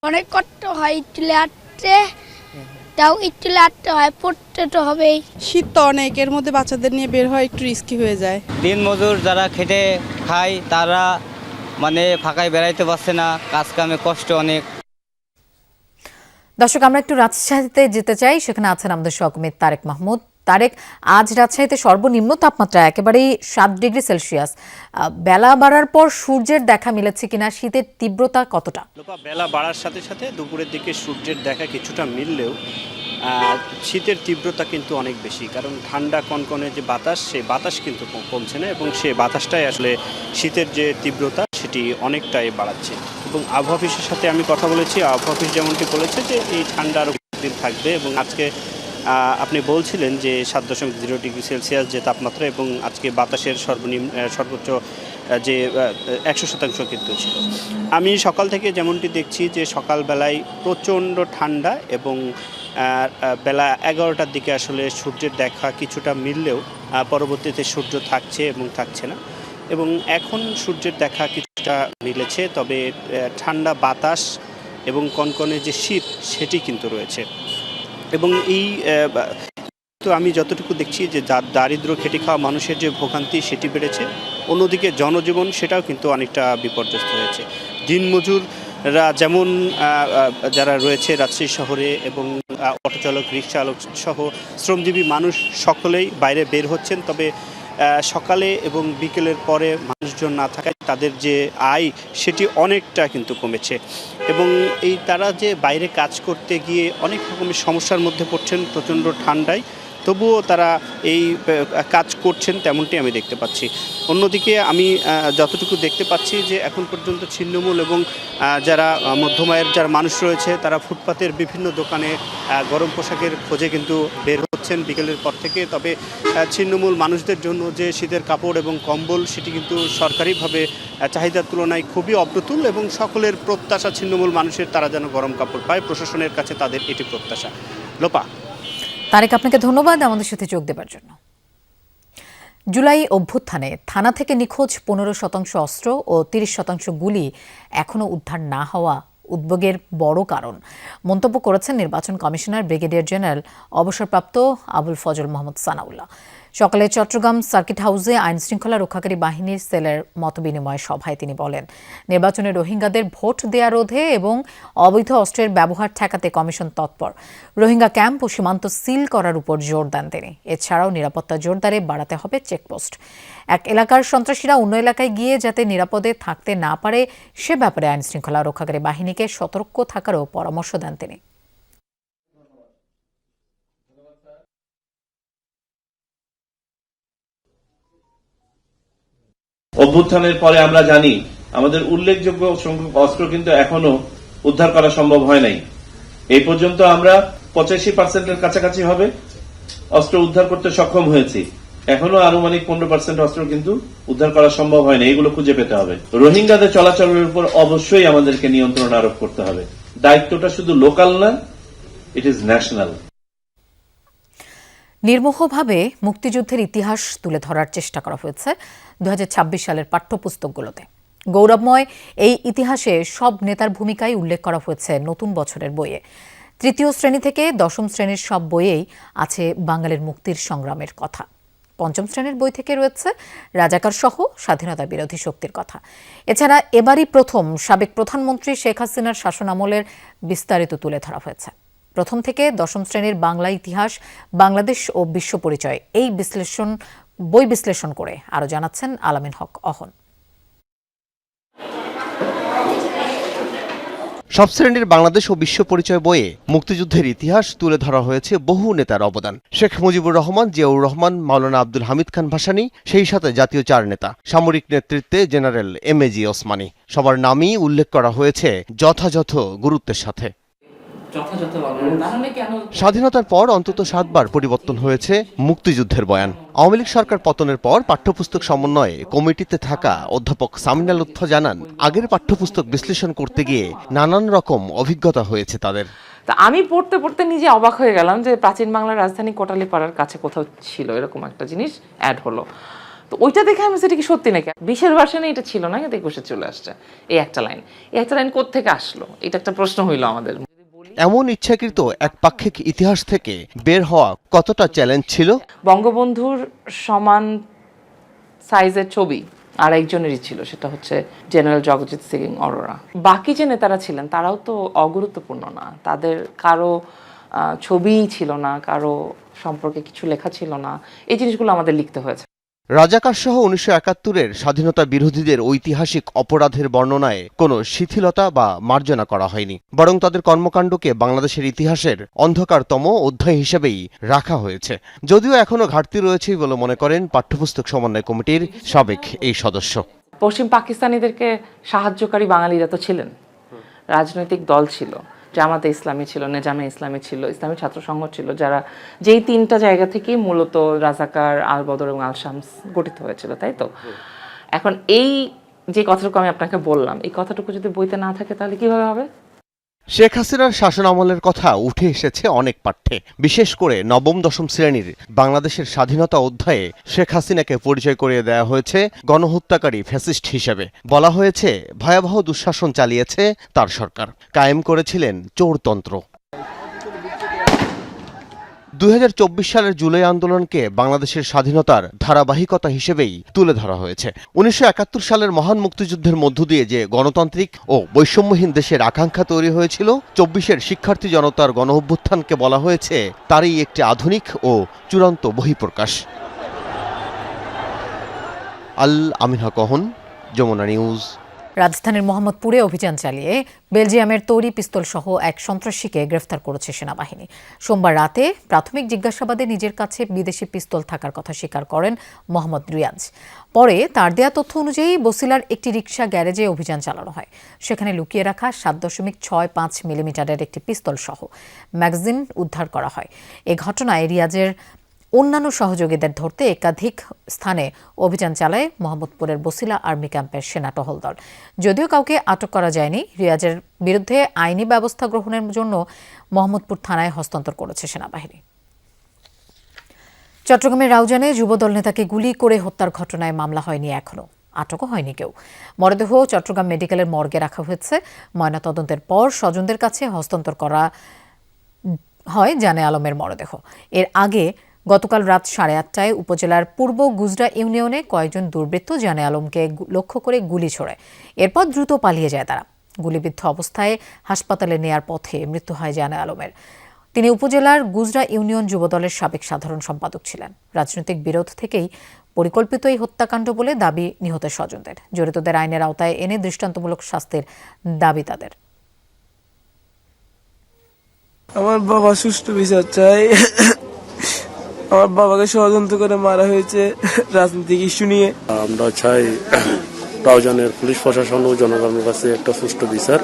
অনেক কষ্ট হয়, একটু লাটতে তাও একটু লাটতে হয়, পড়তে তো হবেই। শীত তো অনেক, এর মধ্যে বাচ্চাদের নিয়ে বের হয় একটু রিস্কি হয়ে যায়। দিন মজুর যারা খেটে খায় তারা ফাঁকায় বেড়াইতে পারছে না, কাজ কামে কষ্ট অনেক। দর্শক, আমরা একটু রাজশাহীতে যেতে চাই, সেখানে আছেন আমাদের সহকর্মী তারেক মাহমুদ। তারেক, আজ রাজশাহীতে সর্বনিম্ন তাপমাত্রা একেবারেই 7 ডিগ্রি সেলসিয়াস। বেলা বাড়ার পর সূর্যের দেখা মিলেছে কিনা, শীতের তীব্রতা কতটা? বেলা বাড়ার সাথে সাথে দুপুরের দিকে সূর্যের দেখা কিছুটা মিললেও শীতের তীব্রতা কিন্তু অনেক বেশি, কারণ ঠান্ডা কনকনে যে বাতাস, সেই বাতাস কিন্তু কমছে না এবং সেই বাতাসটাই আসলে শীতের যে তীব্রতা সেটি অনেকটাই বাড়াচ্ছে। এবং আবহাওয়া অফিসের সাথে আমি কথা বলেছি, আবহাওয়া অফিস যেমনটি বলেছে যে এই ঠান্ডা আরও দিন থাকবে এবং আজকে আপনি বলছিলেন যে 7.0 ডিগ্রি সেলসিয়াস যে তাপমাত্রা এবং আজকে বাতাসের সর্বোচ্চ যে 100% কিন্তু ছিল। আমি সকাল থেকে যেমনটি দেখছি যে সকালবেলায় প্রচণ্ড ঠান্ডা এবং বেলা 11টার দিকে আসলে সূর্যের দেখা কিছুটা মিললেও পরবর্তীতে সূর্য থাকছে এবং থাকছে না, এবং এখন সূর্যের দেখা কিছুটা মিলেছে, তবে ঠান্ডা বাতাস এবং কনকনে যে শীত সেটি কিন্তু রয়েছে। এবং এই তো আমি যতটুকু দেখছি যে দারিদ্র খেটে খাওয়া মানুষের যে ভোগান্তি সেটি বেড়েছে, অন্যদিকে জনজীবন সেটাও কিন্তু অনেকটা বিপর্যস্ত হয়েছে। দিনমজুররা যেমন যারা রয়েছে রাজশাহী শহরে এবং অটো চালক, রিক্সা চালক সহ শ্রমজীবী মানুষ সকলেই বাইরে বের হচ্ছেন, তবে সকালে এবং বিকেলের পরে মানুষজন না থাকায় তাদের যে আয় সেটি অনেকটা কিন্তু কমেছে এবং এই তারা যে বাইরে কাজ করতে গিয়ে অনেক রকমের সমস্যার মধ্যে পড়ছেন প্রচণ্ড ঠান্ডায়, তবুও তারা এই কাজ করছেন তেমনটি আমি দেখতে পাচ্ছি। অন্যদিকে আমি যতটুকু দেখতে পাচ্ছি যে এখন পর্যন্ত ছিন্নমূল এবং যারা মধ্যম আয়ের যারা মানুষ রয়েছে তারা ফুটপাতের বিভিন্ন দোকানে গরম পোশাকের খোঁজে কিন্তু বের হচ্ছেন বিকেলের পর থেকে। তবে ছিন্নমূল মানুষদের জন্য যে শীতের কাপড় এবং কম্বল সেটি কিন্তু সরকারিভাবে চাহিদার তুলনায় খুবই অপ্রতুল এবং সকলের প্রত্যাশা ছিন্নমূল মানুষের তারা যেন গরম কাপড় পায়, প্রশাসনের কাছে তাদের এটি প্রত্যাশা। লোপা। তারেক, আপনাকে ধন্যবাদ আমাদের সাথে যোগ দেবার জন্য। জুলাই অভ্যুত্থানে থানা থেকে নিখোঁজ 15% অস্ত্র ও 30% গুলি এখনও উদ্ধার না হওয়া উদ্বেগের বড় কারণ মন্তব্য করেছেন নির্বাচন কমিশনার ব্রিগেডিয়ার জেনারেল অবসরপ্রাপ্ত আবুল ফজল মোহাম্মদ সানাউল্লাহ। সকালে চট্টগ্রাম সার্কিট হাউসে আইন শৃঙ্খলা রক্ষাকারী বাহিনীর সেলের মতবিনিময় সভায় তিনি বলেন, নির্বাচনে রোহিঙ্গাদের ভোট দেয়া রোধে এবং অবৈধ অস্ত্রের ব্যবহার ঠেকাতে কমিশন তৎপর। রোহিঙ্গা ক্যাম্প ও সীমান্ত সিল করার উপর জোর দেন তিনি। এছাড়াও নিরাপত্তা জোরদারে বাড়াতে হবে চেকপোস্ট। এক এলাকার সন্ত্রাসীরা অন্য এলাকায় গিয়ে যাতে নিরাপদে থাকতে না পারে সে ব্যাপারে আইন শৃঙ্খলা রক্ষাকারী বাহিনীকে সতর্ক থাকারও পরামর্শ দেন তিনি। অভ্যুত্থানের পরে আমরা জানি আমাদের উল্লেখযোগ্য সংখ্যক অস্ত্র কিন্তু এখনো উদ্ধার করা সম্ভব হয় নাই। এই পর্যন্ত আমরা 85% কাছাকাছি হবে অস্ত্র উদ্ধার করতে সক্ষম হয়েছি। এখনো আনুমানিক 15% অস্ত্র কিন্তু উদ্ধার করা সম্ভব হয় না, এগুলো খুঁজে পেতে হবে। রোহিঙ্গাদের চলাচলের উপর অবশ্যই আমাদেরকে নিয়ন্ত্রণ আরোপ করতে হবে। দায়িত্বটা শুধু লোকাল না, ইট ইজ ন্যাশনাল। নির্মোহভাবে মুক্তিযুদ্ধের ইতিহাস তুলে ধরার চেষ্টা করা হয়েছে 2026 সালের পাঠ্যপুস্তকগুলোতে। গৌরবময় এই ইতিহাসে সব নেতার ভূমিকাই উল্লেখ করা হয়েছে নতুন বছরের বইয়ে। 3য় শ্রেণী থেকে 10ম শ্রেণীর সব বইয়েই আছে বাঙালির মুক্তির সংগ্রামের কথা। 5ম শ্রেণীর বই থেকে রয়েছে রাজাকার সহ স্বাধীনতা বিরোধী শক্তির কথা। এছাড়া এবারই প্রথম সাবেক প্রধানমন্ত্রী শেখ হাসিনার শাসনামলের বিস্তারিত তুলে ধরা হয়েছে। 1ম থেকে 10ম শ্রেণীর বাংলা ইতিহাস, বাংলাদেশ ও বিশ্ব পরিচয় এই বই বিশ্লেষণ করে আরও জানাচ্ছেন আলামিন হক অহন। সব শ্রেণীর বাংলাদেশ ও বিশ্ব পরিচয় বইয়ে মুক্তিযুদ্ধের ইতিহাস তুলে ধরা হয়েছে বহু নেতার অবদান। শেখ মুজিবুর রহমান, জিয়াউর রহমান, মাওলানা আব্দুল হামিদ খান ভাসানী, সেই সাথে জাতীয় 4 নেতা, সামরিক নেতৃত্বে জেনারেল MAG ওসমানী, সবার নামই উল্লেখ করা হয়েছে যথাযথ গুরুত্বের সাথে। যথাযথ তাহলে কেন স্বাধীনতার পর অন্তত 7 বার পরিবর্তন হয়েছে মুক্তিযুদ্ধের বয়ান। আওয়ামী লীগ সরকার পতনের পর পাঠ্যপুস্তক সমন্বয়ে কমিটিতে থাকা অধ্যাপক সামিনা লুৎফা জানান, আগের পাঠ্যপুস্তক বিশ্লেষণ করতে গিয়ে নানান রকম অভিজ্ঞতা হয়েছে তাদের। তা আমি পড়তে পড়তে নিজে অবাক হয়ে গেলাম যে প্রাচীন বাংলার রাজধানী কোটালীপাড়ার কাছে কোথাও ছিল এরকম একটা জিনিস অ্যাড হলো। তো ওইটা দেখে আমি সেটা কি সত্যি নাকি, 20-এর ভার্সনে এটা ছিল না, কিন্তু 21-এ চলে আসছে এই একটা লাইন কোত্থেকে আসলো, এটা একটা প্রশ্ন হইলো আমাদের। এমন ইচ্ছাকৃত একপাক্ষিক ইতিহাস থেকে বের হওয়া কতটা চ্যালেঞ্জ ছিল? বঙ্গবন্ধুর সমান সাইজের ছবি আর একজনেরই ছিল, সেটা হচ্ছে জেনারেল জগজিৎ সিং অরোরা। বাকি যে নেতারা ছিলেন তারাও তো অগুরুত্বপূর্ণ না, তাদের কারো ছবিই ছিল না, কারো সম্পর্কে কিছু লেখা ছিল না, এই জিনিসগুলো আমাদের লিখতে হয়েছে। রাজাকার সহ 1971-এর স্বাধীনতা বিরোধীদের ঐতিহাসিক অপরাধের বর্ণনায় কোনো শিথিলতা বা মার্জনা করা হয়নি, বরং তাদের কর্মকাণ্ডকে বাংলাদেশের ইতিহাসের অন্ধকারতম অধ্যায় হিসেবেই রাখা হয়েছে। যদিও এখনো ঘাটতি রয়েছে বলে মনে করেন পাঠ্যপুস্তক সমন্বয় কমিটির সাবেক এই সদস্য। পশ্চিম পাকিস্তানিদেরকে সাহায্যকারী বাঙালিরা তো ছিলেন, রাজনৈতিক দল ছিল, জামাতে ইসলামী ছিল, নেজামে ইসলামী ছিল, ইসলামী ছাত্র সংঘ ছিল, যারা যেই 3টা জায়গা থেকেই মূলত রাজাকার, আল বদর এবং আল শামস গঠিত হয়েছিল, তাই তো? এখন এই যে কথাটুকু আমি আপনাকে বললাম, এই কথাটুকু যদি বইতে না থাকে তাহলে কিভাবে হবে? শেখ হাসিনার শাসন আমলের কথা উঠে এসেছে অনেক পাঠ্যে, বিশেষ করে নবম-দশম শ্রেণীর বাংলাদেশের স্বাধীনতা অধ্যায়ে শেখ হাসিনাকে পরিচয় করিয়ে দেওয়া হয়েছে গণহত্যাকারী ফ্যাসিস্ট হিসেবে। বলা হয়েছে ভয়াবহ দুঃশাসন চালিয়েছে তার সরকার, কায়েম করেছিলেন চোরতন্ত্র। 2024 সালের জুলাই আন্দোলনকে বাংলাদেশের স্বাধীনতার ধারাবাহিকতা হিসেবেই তুলে ধরা হয়েছে। 1971 সালের মহান মুক্তিযুদ্ধের মধ্য দিয়ে যে গণতান্ত্রিক ও বৈষম্যহীন দেশের আকাঙ্ক্ষা তৈরি হয়েছিল, 24-এর শিক্ষার্থী জনতার গণঅভ্যুত্থানকে বলা হয়েছে তারই একটি আধুনিক ও চূড়ান্ত বহিঃপ্রকাশ। আল আমিন হক অহন, যমুনা নিউজ। রাজধানীর মোহাম্মদপুরে অভিযান চালিয়ে বেলজিয়ামের তৈরি পিস্তল সহ এক সন্ত্রাসীকে গ্রেফতার করেছে সেনাবাহিনী। সোমবার রাতে প্রাথমিক জিজ্ঞাসাবাদে নিজের কাছে বিদেশি পিস্তল থাকার কথা স্বীকার করেন মোহাম্মদ রিয়াজ। পরে তার দেয়া তথ্য অনুযায়ী বসিলার একটি রিকশা গ্যারেজে অভিযান চালানো হয়। সেখানে লুকিয়ে রাখা 7.65 মিলিমিটারের একটি পিস্তল সহ ম্যাগাজিন উদ্ধার করা হয়। এ ঘটনায় রিয়াজের অন্যান্য সহযোগীদের ধরতে একাধিক স্থানে অভিযান চালায় মোহাম্মদপুরের বসিলা আর্মি ক্যাম্পের সেনা টহল দল। যদিও কাউকে আটক করা যায়নি, রিয়াজের বিরুদ্ধে আইনি ব্যবস্থা গ্রহণের জন্য মোহাম্মদপুর থানায় হস্তান্তর করেছে সেনাবাহিনী। চট্টগ্রামের রাউজানে যুবদল নেতাকে গুলি করে হত্যার ঘটনায় মামলা হয়নি এখনো, আটকও হয়নি কেউ। মরদেহ চট্টগ্রাম মেডিকেলের মর্গে রাখা হয়েছে। ময়নাতদন্তের পর স্বজনদের কাছে হস্তান্তর করা হয় জানে আলমের মরদেহ। এর আগে গতকাল রাত 8:30টায় উপজেলার পূর্ব গুজরা ইউনিয়নে কয়েকজন দুর্বৃত্ত জানে আলমকে লক্ষ্য করে গুলি ছোড়ে। এরপর দ্রুত পালিয়ে যায় তারা। গুলিবিদ্ধ অবস্থায় হাসপাতালে নেয়ার পথে মৃত্যু হয় জানে আলমের। তিনি উপজেলার গুজরা ইউনিয়ন যুবদলের সাবেক সাধারণ সম্পাদক ছিলেন। রাজনৈতিক বিরোধ থেকেই পরিকল্পিত এই হত্যাকাণ্ড বলে দাবি নিহতের স্বজনদের। জড়িতদের আইনের আওতায় এনে দৃষ্টান্তমূলক শাস্তির দাবি তাদের। আমার বাবা সুষ্ঠু বিচার চাই। আমার বাবাকে ষড়যন্ত্র করে মারা হয়েছে রাজনৈতিক ইস্যু নিয়ে। আমরা চাই রাউজানের পুলিশ প্রশাসন ও জনগণের কাছে একটা সুষ্ঠু বিচার।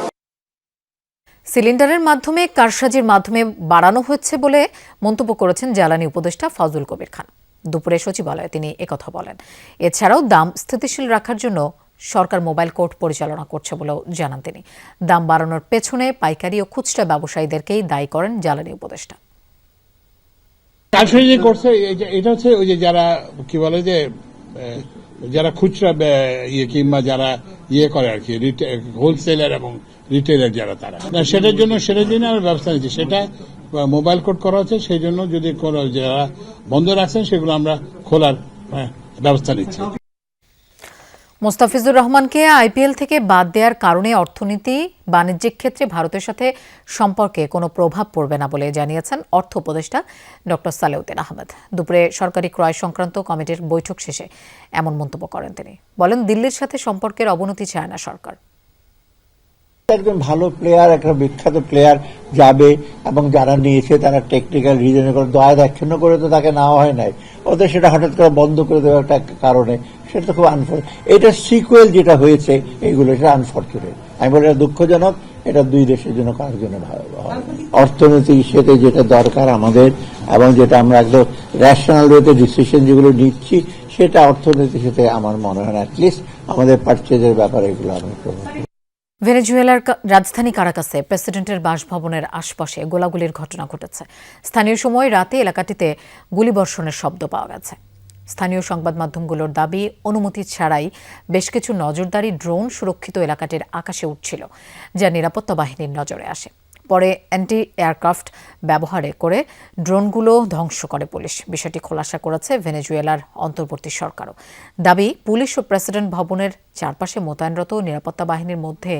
সিলিন্ডারের মাধ্যমে কারসাজির মাধ্যমে বাড়ানো হচ্ছে বলে মন্তব্য করেছেন জ্বালানি উপদেষ্টা ফজলুল কবির খান। দুপুরে সচিবালয়ে তিনি একথা বলেন। এছাড়াও দাম স্থিতিশীল রাখার জন্য সরকার মোবাইল কোর্ট পরিচালনা করছে বলেও জানান তিনি। দাম বাড়ানোর পেছনে পাইকারি ও খুচরা ব্যবসায়ীদেরকেই দায়ী করেন জ্বালানি উপদেষ্টা। কারসাজি করছে এটা হচ্ছে ওই যে যারা কি বলে যে যারা খুচরা কিংবা যারা করে আর কি হোলসেলার এবং রিটেলার যারা, তারা সেটার জন্য আমরা ব্যবস্থা নিচ্ছি। সেটা মোবাইল কোড করা হচ্ছে, সেই জন্য যদি কোনো যারা বন্ধ রাখছেন সেগুলো আমরা খোলার ব্যবস্থা নিচ্ছি। মোস্তাফিজুর রহমানকে আইপিএল থেকে বাদ দেওয়ার কারণে অর্থনীতি বাণিজ্যিক ক্ষেত্রে ভারতের সাথে সম্পর্কে কোনো প্রভাব পড়বে না বলে জানিয়েছেন অর্থ উপদেষ্টা ডক্টর সালেউদ্দিন আহমেদ। দুপুরে সরকারি ক্রয় সংক্রান্ত কমিটির বৈঠক শেষে এমন মন্তব্য করেন তিনি। বলেন, দিল্লির সাথে সম্পর্কের অবনতি চায় না সরকার। একজন ভালো প্লেয়ার, একটা বিখ্যাত প্লেয়ার যাবে এবং যারা নিয়েছে তারা টেকনিক্যাল রিজনে করে দয়া দাক্ষিণ্য করে তো তাকে নেওয়া হয় নাই। ওদের সেটা হঠাৎ করে বন্ধ করে দেওয়ার একটা কারণে সেটা তো খুব আনফর্চুনেট। এটা সিকুয়েল যেটা হয়েছে এইগুলো, সেটা আনফর্চুনেট। আমি বলি এটা দুঃখজনক এটা দুই দেশের জন্য কার জন্য ভালো হবে। অর্থনৈতিক ইস্যুতে যেটা দরকার আমাদের এবং যেটা আমরা একদম রেশনাল ওয়েতে ডিসিশন যেগুলো নিচ্ছি সেটা অর্থনৈতিক সাথে আমার মনে হয় অ্যাটলিস্ট আমাদের পারচেজের ব্যাপারে এগুলো আমরা করবো। ভেনেজুয়েলার রাজধানী কারাকাসে প্রেসিডেন্টের বাসভবনের আশপাশে গোলাগুলির ঘটনা ঘটেছে। স্থানীয় সময় রাতে এলাকাটিতে গুলিবর্ষণের শব্দ পাওয়া গেছে। স্থানীয় সংবাদ মাধ্যমগুলোর দাবি, অনুমতি ছাড়াই বেশ কিছু নজরদারি ড্রোন সুরক্ষিত এলাকাটির আকাশে উঠছিল, যা নিরাপত্তা বাহিনীর নজরে আসে। পরে অ্যান্টি এয়ারক্রাফট ব্যবহার করে ড্রোনগুলো ধ্বংস করে পুলিশ। বিষয়টি খোলাসা করেছে ভেনেজুয়েলার অন্তর্বর্তী সরকারও। দাবি, পুলিশ ও প্রেসিডেন্ট ভবনের চারপাশে মোতায়েনরত নিরাপত্তা বাহিনীর মধ্যে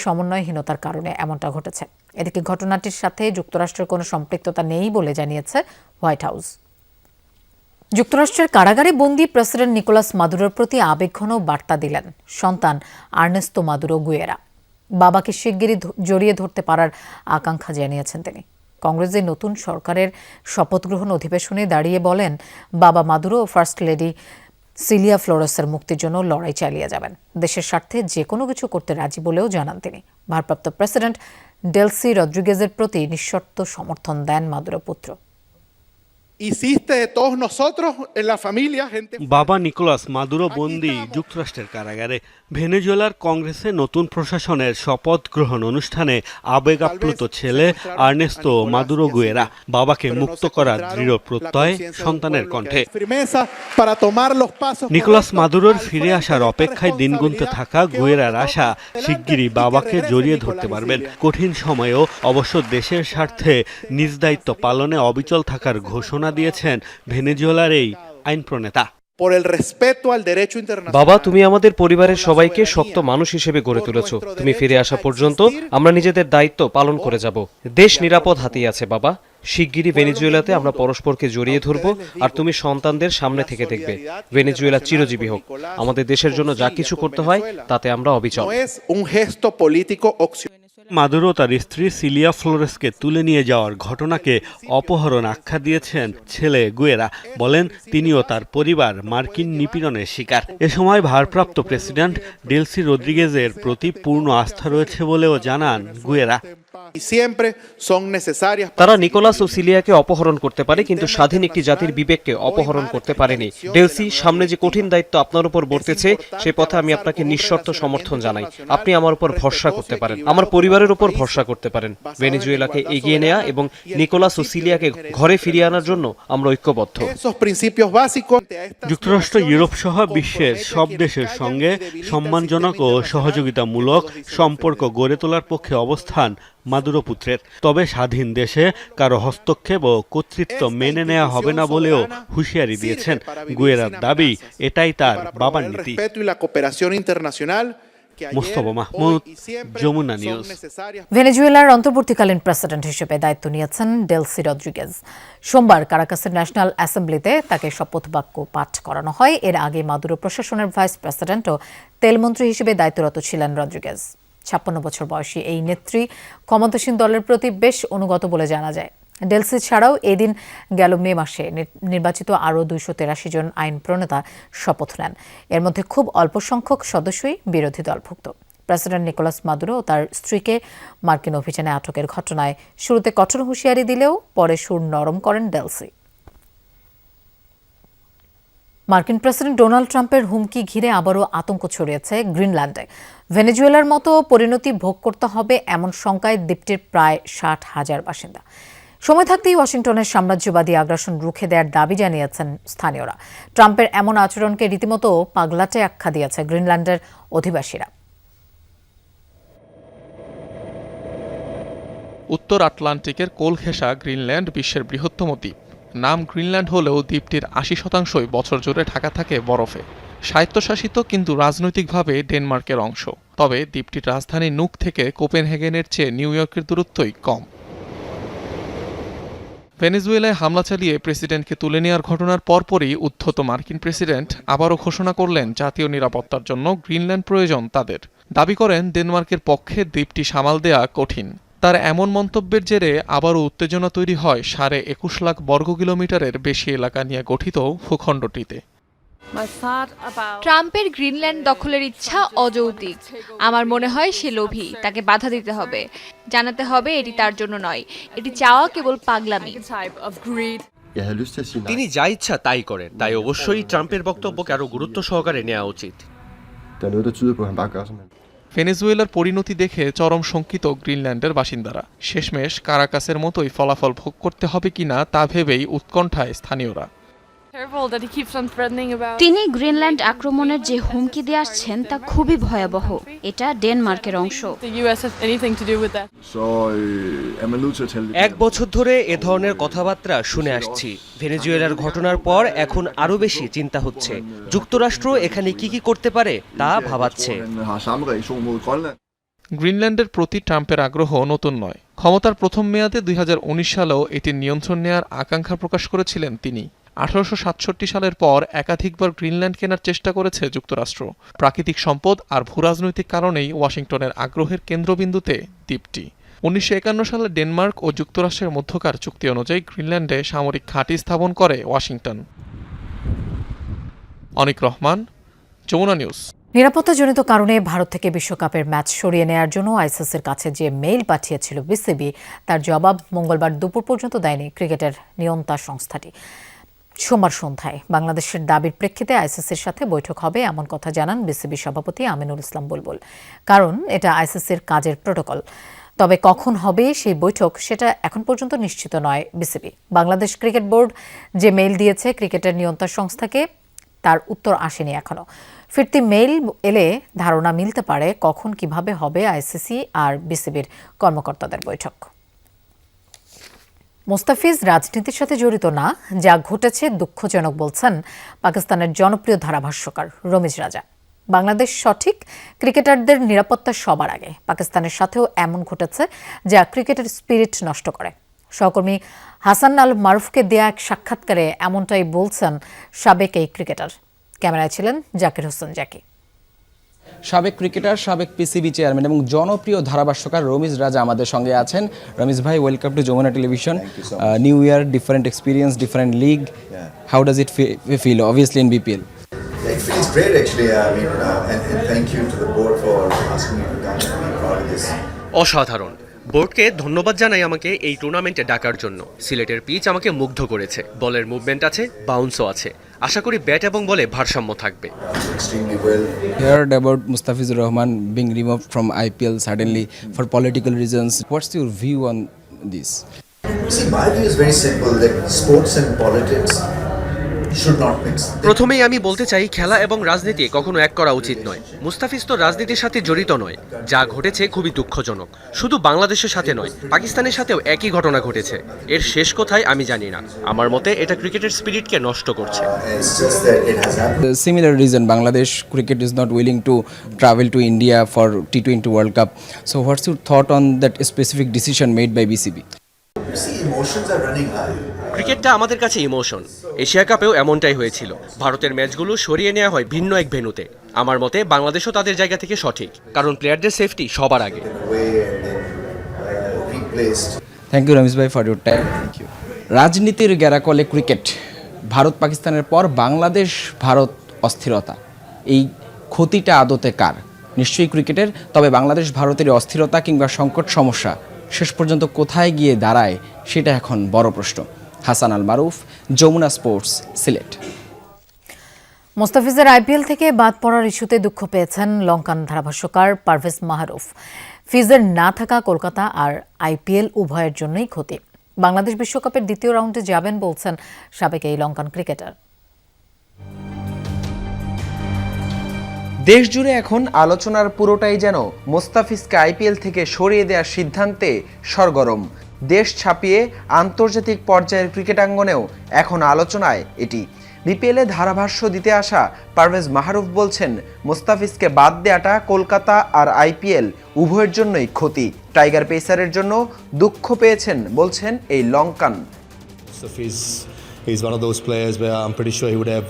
সমন্বয়হীনতার কারণে এমনটা ঘটেছে। এদিকে ঘটনাটির সাথে যুক্তরাষ্ট্রের কোনো সম্পৃক্ততা নেই বলে জানিয়েছে হোয়াইট হাউস। যুক্তরাষ্ট্রের কারাগারে বন্দী প্রেসিডেন্ট নিকোলাস মাদুরোর প্রতি আবেগঘন বার্তা দিলেন সন্তান আর্নেস্তো মাদুরো গুয়েরা। বাবাকে শিগগিরই জড়িয়ে ধরতে পারার আকাঙ্ক্ষা জানিয়েছেন তিনি। কংগ্রেসের নতুন সরকারের শপথ গ্রহণ অধিবেশনে দাঁড়িয়ে বলেন, বাবা মাদুরো ও ফার্স্ট লেডি সিলিয়া ফ্লোরেসের মুক্তির জন্য লড়াই চালিয়ে যাবেন। দেশের স্বার্থে যে কোনো কিছু করতে রাজি বলেও জানান তিনি। ভারপ্রাপ্ত প্রেসিডেন্ট ডেলসি রদ্রিগেজের প্রতি নিঃশর্ত সমর্থন দেন মাদুরো পুত্র। বাবা নিকোলাস মাদুরো বন্দী যুক্তরাষ্ট্রের কারাগারে। ভেনেজুয়েলার কংগ্রেসের নতুন প্রশাসনের শপথ গ্রহণ অনুষ্ঠানে আবেগ আপ্লুত ছেলে আর্নেস্তো মাদুরো গুয়েরা। বাবাকে মুক্ত করার দৃঢ় প্রত্যয় সন্তানের কণ্ঠে। নিকোলাস মাদুরোর ফিরে আসার অপেক্ষায় দিন গুনতে থাকা গুয়েরার আশা, শিগগিরই বাবাকে জড়িয়ে ধরতে পারবেন। কঠিন সময়েও অবশ্য দেশের স্বার্থে নিজ দায়িত্ব পালনে অবিচল থাকার ঘোষণা দিয়েছেন ভেনেজুয়েলার এই আইন প্রণেতা। বাবা, তুমি আমাদের পরিবারের সবাইকে শক্ত মানুষ হিসেবে গড়ে তুলেছ। তুমি ফিরে আসা পর্যন্ত আমরা নিজেদের দায়িত্ব পালন করে যাব। দেশ নিরাপদ হাতেই আছে বাবা। শিগগিরই ভেনেজুয়েলাতে আমরা পরস্পরকে জড়িয়ে ধরব, আর তুমি সন্তানদের সামনে থেকে দেখবে। ভেনেজুয়েলা চিরজীবী হোক। আমাদের দেশের জন্য যা কিছু করতে হয় তাতে আমরা অবিচল। মাদুরো তার স্ত্রী সিলিয়া ফ্লোরেসকে তুলে নিয়ে যাওয়ার ঘটনাকে অপহরণ আখ্যা দিয়েছেন ছেলে গুয়েরা। বলেন, তিনিও তার পরিবার মার্কিন নিপীড়নের শিকার। এ সময় ভারপ্রাপ্ত প্রেসিডেন্ট ডেলসি রদ্রিগেজের প্রতি পূর্ণ আস্থা রয়েছে বলেও জানান গুয়েরা। তারা নিকোলাস ও সিলিয়াকে অপহরণ করতে পারে, কিন্তু স্বাধীন একটি জাতির বিবেককে অপহরণ করতে পারেনি। ডেলসি, সামনে যে কঠিন দায়িত্ব আপনার উপর বর্তেছে সে পথে আমি আপনাকে নিঃশর্ত সমর্থন জানাই। আপনি আমার উপর ভরসা করতে পারেন, আমার পরিবারের উপর ভরসা করতে পারেন। ভেনেজুয়েলাকে এগিয়ে নেয়া এবং নিকোলাস ও সিলিয়াকে ঘরে ফিরিয়ে আনার জন্য আমরা ঐক্যবদ্ধ। যুক্তরাষ্ট্র, ইউরোপ সহ বিশ্বের সব দেশের সঙ্গে সম্মানজনক ও সহযোগিতামূলক সম্পর্ক গড়ে তোলার পক্ষে অবস্থান মাদুরো পুত্রের। তবে স্বাধীন দেশে কারো হস্তক্ষেপ ও কর্তৃত্ব মেনে নেওয়া হবে না বলেও হুঁশিয়ারি দিয়েছেন। গুয়েরার দাবি, এটাই তার বাবার নীতি। মোস্তফা মাহমুদ, যমুনা নিউজ। ভেনেজুয়েলার অন্তর্বর্তীকালীন প্রেসিডেন্ট হিসেবে দায়িত্ব নিয়েছেন ডেলসি রদ্রিগেজ। সোমবার কারাকাসের ন্যাশনাল অ্যাসেম্বলিতে তাকে শপথ বাক্য পাঠ করানো হয়। এর আগে মাদুরো প্রশাসনের ভাইস প্রেসিডেন্ট ও তেলমন্ত্রী হিসেবে দায়িত্বরত ছিলেন রদ্রিগেজ। 56 বছর বয়সী এই নেত্রী ক্ষমতাসীন দলের প্রতি বেশ অনুগত বলে জানা যায়। ডেলসি ছাড়াও এদিন গেল মে মাসে নির্বাচিত আরও 283 জন আইন প্রণেতা শপথ নেন। এর মধ্যে খুব অল্প সংখ্যক সদস্যই বিরোধী দলভুক্ত। প্রেসিডেন্ট নিকোলাস মাদুরো ও তার স্ত্রীকে মার্কিন অভিযানে আটকের ঘটনায় শুরুতে কঠোর হুঁশিয়ারি দিলেও পরে সুর নরম করেন ডেলসি। মার্কিন প্রেসিডেন্ট ডোনাল্ড ট্রাম্পের হুমকি ঘিরে আবারও আতঙ্ক ছড়িয়েছে গ্রিনল্যান্ডে। ভেনেজুয়েলার মতো পরিণতি ভোগ করতে হবে এমন শঙ্কায় দ্বীপটির প্রায় 60,000 বাসিন্দা। সময় থাকতেই ওয়াশিংটনের সাম্রাজ্যবাদী আগ্রাসন রুখে দেওয়ার দাবি জানিয়েছেন স্থানীয়রা। ট্রাম্পের এমন আচরণকে রীতিমতো পাগলাটে আখ্যা দিয়েছে গ্রিনল্যান্ডের অধিবাসীরা। উত্তর আটলান্টিকের কোল ঘেঁষা গ্রিনল্যান্ড বিশ্বের বৃহত্তম দ্বীপ। নাম গ্রিনল্যান্ড হলেও দ্বীপটির 80% বছর জুড়ে ঢাকা থাকে বরফে। স্বায়ত্তশাসিত কিন্তু রাজনৈতিকভাবে ডেনমার্কের অংশ। তবে দ্বীপটির রাজধানী নুক থেকে কোপেনহেগেনের চেয়ে নিউ ইয়র্কের দূরত্বই কম। ভেনেজুয়েলায় হামলা চালিয়ে প্রেসিডেন্টকে তুলে নেওয়ার ঘটনার পরপরই উদ্ধত মার্কিন প্রেসিডেন্ট আবারও ঘোষণা করলেন জাতীয় নিরাপত্তার জন্য গ্রিনল্যান্ড প্রয়োজন তাদের। দাবি করেন ডেনমার্কের পক্ষে দ্বীপটি সামাল দেয়া কঠিন। তার এমন মন্তব্যের জেরে আবারও উত্তেজনা তৈরি হয় 21.5 লাখ বর্গ কিলোমিটারের বেশি এলাকা নিয়ে গঠিত ভূখণ্ডটিতে। ট্রাম্পের গ্রিনল্যান্ড দখলের ইচ্ছা অযৌক্তিক। আমার মনে হয় সে লোভী, তাকে বাধা দিতে হবে, জানাতে হবে এটি তার জন্য নয়, এটি চাওয়া কেবল পাগলামি। তিনি যা ইচ্ছা তাই করেন, তাই অবশ্যই ট্রাম্পের বক্তব্যকে আরো গুরুত্ব সহকারে নেওয়া উচিত। ভেনেজুয়েলার পরিণতি দেখে চরম শঙ্কিত গ্রিনল্যান্ডের বাসিন্দারা। শেষমেশ কারাকাসের মতোই ফলাফল ভোগ করতে হবে কিনা তা ভেবেই উৎকণ্ঠায় স্থানীয়রা। তিনি গ্রিনল্যান্ড আক্রমণের যে হুমকি দিয়ে আসছেন তা খুবই ভয়াবহ। এটা ডেনমার্কের অংশ। 1 বছর ধরে এ ধরনের কথাবার্তা শুনে আসছি। ভেনেজুয়েলার ঘটনার পর এখন আরো বেশি চিন্তা হচ্ছে যুক্তরাষ্ট্র এখানে কি করতে পারে তা ভাবাচ্ছে। গ্রিনল্যান্ডের প্রতি ট্রাম্পের আগ্রহ নতুন নয়। ক্ষমতার প্রথম মেয়াদে 2019 সালেও এটির নিয়ন্ত্রণ নেয়ার আকাঙ্ক্ষা প্রকাশ করেছিলেন তিনি। 1867 সালের পর একাধিকবার গ্রিনল্যান্ড কেনার চেষ্টা করেছে যুক্তরাষ্ট্র। প্রাকৃতিক সম্পদ আর ভূরাজনৈতিক কারণেই ওয়াশিংটনের আগ্রহের কেন্দ্রবিন্দুতে দ্বীপটি। 1951 সালে ডেনমার্ক ও যুক্তরাষ্ট্রের মধ্যকার চুক্তি অনুযায়ী গ্রিনল্যান্ডে সামরিক ঘাঁটি স্থাপন করে ওয়াশিংটন। অনিক রহমান, যমুনা নিউজ। নিরাপত্তাজনিত কারণে ভারত থেকে বিশ্বকাপের ম্যাচ সরিয়ে নেয়ার জন্য আইসিসির কাছে যে মেইল পাঠিয়েছিল বিসিবি, তার জবাব মঙ্গলবার দুপুর পর্যন্ত দেয়নি ক্রিকেটের নিয়ন্তা সংস্থাটি। সোমবার সন্ধ্যায় বাংলাদেশের দাবির প্রেক্ষিতে আইসিসির সাথে বৈঠক হবে এমন কথা জানান বিসিবি সভাপতি আমিনুল ইসলাম বুলবুল। কারণ এটা আইসিসির কাজের প্রোটোকল। তবে কখন হবে সেই বৈঠক সেটা এখন পর্যন্ত নিশ্চিত নয় বিসিবি। বাংলাদেশ ক্রিকেট বোর্ড যে মেইল দিয়েছে ক্রিকেটের নিয়ন্ত্রণ সংস্থাকে, তার উত্তর আসেনি এখনো। ফিরতি মেইল এলে ধারণা মিলতে পারে কখন কিভাবে হবে আইসিসি আর বিসিবির কর্মকর্তাদের বৈঠক। মোস্তাফিজ রাজনীতির সাথে জড়িত না, যা ঘটেছে দুঃখজনক বলছেন পাকিস্তানের জনপ্রিয় ধারাভাষ্যকার রমিজ রাজা। বাংলাদেশ সঠিক, ক্রিকেটারদের নিরাপত্তা সবার আগে। পাকিস্তানের সাথেও এমন ঘটেছে যা ক্রিকেটের স্পিরিট নষ্ট করে। সহকর্মী হাসান আল মারুফকে দেয়া এক সাক্ষাৎকারে এমনটাই বলছেন সাবেক এই ক্রিকেটার। ক্যামেরায় ছিলেন জাকির হোসেন জাকি। সাবেক ক্রিকেটার, সাবেক পিসিবি চেয়ারম্যান এবং জনপ্রিয় ধারাভাষ্যকার রমিজ রাজা আমাদের সঙ্গে আছেন। রমিজ ভাই, welcome to Jamuna television. New year, different experience, different league. How does it feel obviously in BPL? It feels great actually. And thank you to the board for asking me to come and be part of this. অসাধারণ। বোর্ডকে ধন্যবাদ জানাই আমাকে এই টুর্নামেন্টে ডাকার জন্য। সিলেটের পিচ আমাকে মুগ্ধ করেছে। বলের মুভমেন্ট আছে, বাউন্সও আছে। আশা করি ব্যাট এবং বলে ভারসাম্য থাকবে। Heard about Mustafizur Rahman being removed from IPL suddenly for political reasons. What's your view on this? See, my view is very simple that sports and politics should not mix. প্রথমেই আমি বলতে চাই, খেলা এবং রাজনীতি কখনো এক করা উচিত নয়। মুস্তাফিজ তো রাজনীতির সাথে জড়িত নয়। যা ঘটেছে খুবই দুঃখজনক। শুধু বাংলাদেশের সাথে নয়, পাকিস্তানের সাথেও একই ঘটনা ঘটেছে। এর শেষ কোথায় আমি জানি না। আমার মতে এটা ক্রিকেটের স্পিরিটকে নষ্ট করছে। The similar reason Bangladesh cricket is not willing to travel to India for T20 World Cup. So what's your thought on that specific decision made by BCB? See, emotions are running high. ক্রিকেটটা আমাদের কাছে emotion. Asia কাপেও এমনটাই হয়েছিল। ভারতের ম্যাচগুলো সরিয়ে নেওয়া হয় ভিন্ন এক ভেন্যুতে। আমার মতে বাংলাদেশও তাদের জায়গা থেকে সঠিক, কারণ প্লেয়ারদের সেফটি সবার আগে। থ্যাংক ইউ রমেশ ভাই ফর ইউর টাইম। রাজনীতির গ্যারাকলে ক্রিকেট। ভারত পাকিস্তানের পর বাংলাদেশ ভারত অস্থিরতা, এই ক্ষতিটা আদতে কার? নিশ্চয়ই ক্রিকেটের। তবে বাংলাদেশ ভারতের অস্থিরতা কিংবা সংকট সমস্যা শেষ পর্যন্ত কোথায় গিয়ে দাঁড়ায় সেটা এখন বড় প্রশ্ন। হাসান আল মারুফ, যমুনা স্পোর্টস, সিলেট। মোস্তাফিজের আইপিএল থেকে বাদ পড়ার ইস্যুতে দুঃখ পেয়েছেন লঙ্কান ধারাভাষ্যকার পারভেজ মাহরুফ। ফিজের না থাকা কলকাতা আর আইপিএল উভয়ের জন্যই ক্ষতি। বাংলাদেশ বিশ্বকাপের দ্বিতীয় রাউন্ডে যাবেন বলছেন সাবেক এই লঙ্কান ক্রিকেটার। দেশ জুড়ে এখন আলোচনার পুরোটাই যেন মোস্তাফিজকে আইপিএল থেকে সরিয়ে দেওয়ার সিদ্ধান্তে সরগরম। দেশ ছাপিয়ে আন্তর্জাতিক পর্যায়ের ক্রিকেটাঙ্গনেও এখন আলোচনায় এটি। বিপিএলে ধারাভাষ্য দিতে আসা পারভেজ মাহরুফ বলছেন, মোস্তাফিজকে বাদ দেওয়াটা কলকাতা আর আইপিএল উভয়ের জন্যই ক্ষতি। টাইগার পেসারের জন্য দুঃখ পেয়েছেন বলছেন এই Lankan. He's one of those players where I'm pretty sure he would have,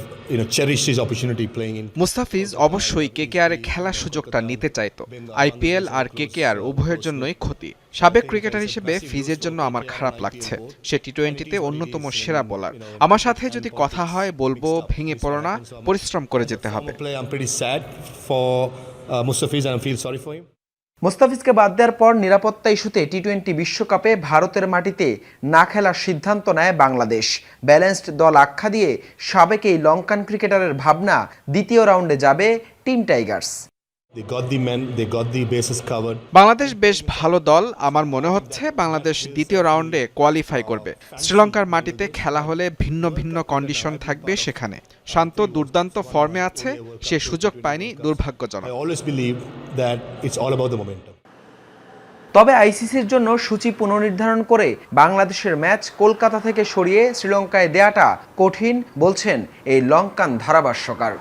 cherished his opportunity playing in. Mustafiz অবশ্যই কেকেআরে খেলার সুযোগটা নিতে চাইতো। আইপিএল আর কেকেআর উভয়ের জন্যই ক্ষতি। সাবেক ক্রিকেটার হিসেবে ফিজের জন্য আমার খারাপ লাগছে। সে টি-20তে অন্যতম সেরা বোলার। আমার সাথে যদি কথা হয় বলবো ভেঙে পড়ো না, পরিশ্রম করে যেতে হবে। I'm pretty sad for Mustafiz and I feel sorry for him. মুস্তাফিজকে বাদ দেওয়ার পর নিরাপত্তা ইস্যুতে টি-20 বিশ্বকাপে ভারতের মাটিতে না খেলার সিদ্ধান্ত নেয় বাংলাদেশ। ব্যালেন্সড দল আখ্যা দিয়ে সাবেক এই লঙ্কান ক্রিকেটারের ভাবনা দ্বিতীয় রাউন্ডে যাবে team Tigers. They got the men, they got the bases covered. Bangladesh বেশ ভালো দল। আমার মনে হচ্ছে বাংলাদেশ দ্বিতীয় রাউন্ডে কোয়ালিফাই করবে। শ্রীলঙ্কার মাটিতে খেলা হলে ভিন্ন ভিন্ন কন্ডিশন থাকবে সেখানে। শান্ত দুর্দান্ত ফর্মে আছে, সে সুযোগ পায়নি, দুর্ভাগ্যজনক। I always believe that it's all about the momentum. তবে আইসিসির জন্য সূচি পুনর্নির্ধারণ করে বাংলাদেশের ম্যাচ কলকাতা থেকে সরিয়ে শ্রীলঙ্কায় দেয়াটা কঠিন বলছেন এই লঙ্কান ধারাভাষ্যকার।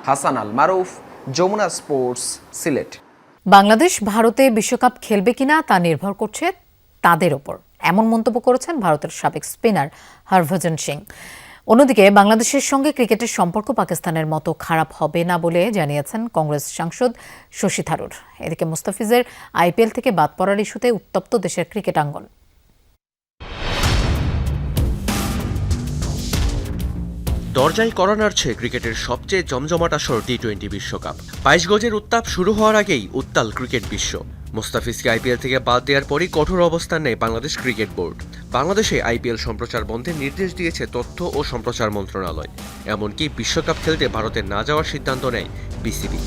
হাসান আল মারুফ, যমুনা স্পোর্টস, সিলেট। বাংলাদেশ ভারতে বিশ্বকাপ খেলবে কিনা তা নির্ভর করছে তাদের ওপর, এমন মন্তব্য করেছেন ভারতের সাবেক স্পিনার হরভজন সিং। অন্যদিকে বাংলাদেশের সঙ্গে ক্রিকেটের সম্পর্ক পাকিস্তানের মতো খারাপ হবে না বলে জানিয়েছেন কংগ্রেস সাংসদ শশী থারুর। এদিকে মুস্তাফিজের আইপিএল থেকে বাদ পড়ার ইস্যুতে উত্তপ্ত দেশের ক্রিকেট আঙ্গন। দরজায় কড়া নাড়ছে ক্রিকেটের সবচেয়ে জমজমাট আসর টি-20 বিশ্বকাপ। 22 গজের উত্তাপ শুরু হওয়ার আগেই উত্তাল ক্রিকেট বিশ্ব। মুস্তাফিজকে আইপিএল থেকে বাদ দেওয়ার পরই কঠোর অবস্থান নেয় বাংলাদেশ ক্রিকেট বোর্ড। বাংলাদেশে আইপিএল সম্প্রচার বন্ধের নির্দেশ দিয়েছে তথ্য ও সম্প্রচার মন্ত্রণালয়। এমনকি বিশ্বকাপ খেলতে ভারতে না যাওয়ার সিদ্ধান্ত নেয় বিসিবি।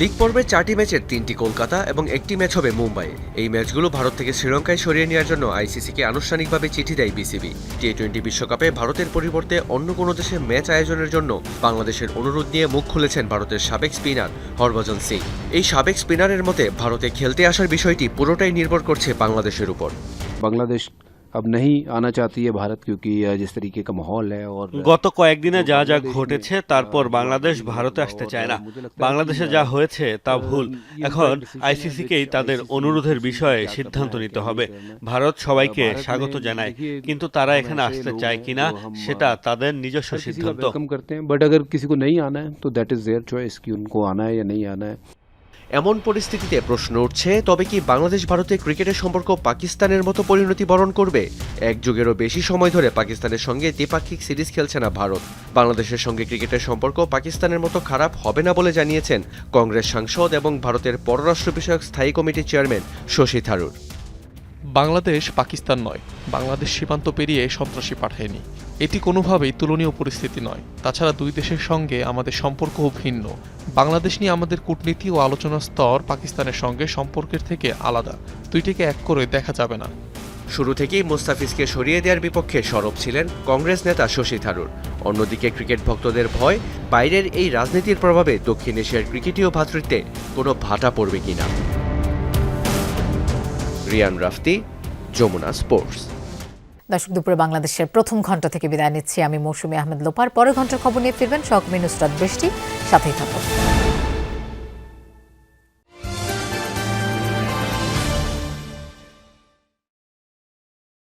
লিগ পর্বের 4টি ম্যাচের 3টি কলকাতা এবং 1টি ম্যাচ হবে মুম্বাইয়ে। এই ম্যাচগুলো ভারত থেকে শ্রীলঙ্কায় সরিয়ে নেওয়ার জন্য আইসিসিকে আনুষ্ঠানিকভাবে চিঠি দেয় বিসিবি। টি-20 বিশ্বকাপে ভারতের পরিবর্তে অন্য কোনো দেশে ম্যাচ আয়োজনের জন্য বাংলাদেশের অনুরোধ নিয়ে মুখ খুলেছেন ভারতের সাবেক স্পিনার হরভজন সিং। এই সাবেক স্পিনারের মতে ভারতে খেলতে আসার বিষয়টি পুরোটাই নির্ভর করছে বাংলাদেশের উপর। বাংলাদেশ अब नहीं आना चाहती है भारत क्योंकि जिस तरीके का माहौल है और গত কয়েকদিনে যা যা ঘটেছে তারপর বাংলাদেশ ভারতে আসতে চায় না। বাংলাদেশে যা হয়েছে তা ভুল। এখন আইসিসিকেই তাদের অনুরোধের বিষয়ে সিদ্ধান্ত নিতে হবে। ভারত সবাইকে স্বাগত জানায়, কিন্তু তারা এখানে আসতে চায় কিনা সেটা তাদের নিজস্ব সিদ্ধান্ত। बट अगर किसी को नहीं आना है तो दैट इज देयर चॉइस कि उनको आना है या नहीं आना है। এমন পরিস্থিতিতে প্রশ্ন উঠছে, তবে কি বাংলাদেশ ভারতে ক্রিকেটের সম্পর্ক পাকিস্তানের মতো পরিণতি বরণ করবে? এক যুগেরও বেশি সময় ধরে পাকিস্তানের সঙ্গে দ্বিপাক্ষিক সিরিজ খেলছে না ভারত। বাংলাদেশের সঙ্গে ক্রিকেটের সম্পর্ক পাকিস্তানের মতো খারাপ হবে না বলে জানিয়েছেন কংগ্রেস সাংসদ এবং ভারতের পররাষ্ট্র বিষয়ক স্থায়ী কমিটির চেয়ারম্যান শশী থারুর। বাংলাদেশ পাকিস্তান নয়, বাংলাদেশ সীমান্ত পেরিয়ে সন্ত্রাসী পাঠায়নি। এটি কোনোভাবেই তুলনীয় পরিস্থিতি নয়। তাছাড়া দুই দেশের সঙ্গে আমাদের সম্পর্কও ভিন্ন। বাংলাদেশ নিয়ে আমাদের কূটনীতি ও আলোচনার স্তর পাকিস্তানের সঙ্গে সম্পর্কের থেকে আলাদা। দুইটিকে এক করে দেখা যাবে না। শুরু থেকেই মুস্তাফিজকে সরিয়ে দেওয়ার বিপক্ষে সরব ছিলেন কংগ্রেস নেতা শশী থারুর। অন্যদিকে ক্রিকেট ভক্তদের ভয়, বাইরের এই রাজনীতির প্রভাবে দক্ষিণ এশিয়ার ক্রিকেটীয় ভ্রাতৃত্বে কোনো ভাটা পড়বে কিনা। রিয়ান রাফতি, যমুনা স্পোর্টস। দর্শক, দুপুরে বাংলাদেশের প্রথম ঘন্টা থেকে বিদায় নিচ্ছি আমি মৌসুমী আহমেদ লোপার। পরের ঘন্টার খবর নিয়ে ফিরবেন সহকর্মী নুসরাত বৃষ্টি। সাথেই থাকুন।